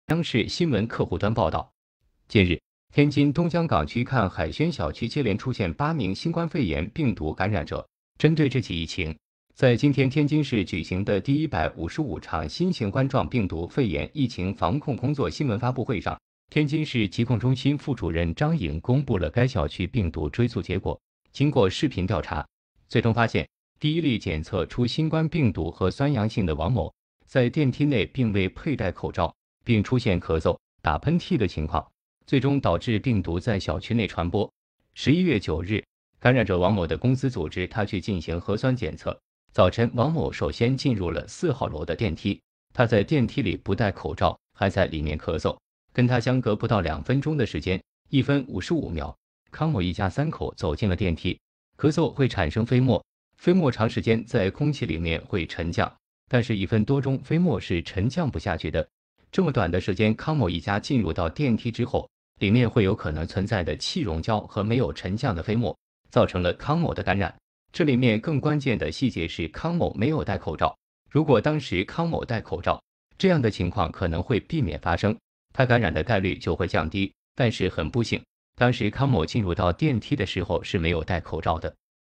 央视新闻客户端报道，近日，天津东江港区看海轩小区接连出现8名新冠肺炎病毒感染者。针对这起疫情，在今天天津市举行的第155场新型冠状病毒肺炎疫情防控工作新闻发布会上，天津市疾控中心副主任张颖公布了该小区病毒追溯结果。经过视频调查，最终发现第一例检测出新冠病毒核酸阳性的王某，在电梯内并未佩戴口罩，并出现咳嗽、打喷嚏的情况，最终导致病毒在小区内传播。11月9日，感染者王某的公司组织他去进行核酸检测。早晨，王某首先进入了4号楼的电梯，他在电梯里不戴口罩，还在里面咳嗽。跟他相隔不到2分钟的时间，1分55秒，康某一家3口走进了电梯。咳嗽会产生飞沫，飞沫长时间在空气里面会沉降，但是1分多钟飞沫是沉降不下去的。这么短的时间，康某一家进入到电梯之后，里面会有可能存在的气溶胶和没有沉降的飞沫，造成了康某的感染。这里面更关键的细节是康某没有戴口罩，如果当时康某戴口罩，这样的情况可能会避免发生，他感染的概率就会降低。但是很不幸，当时康某进入到电梯的时候是没有戴口罩的。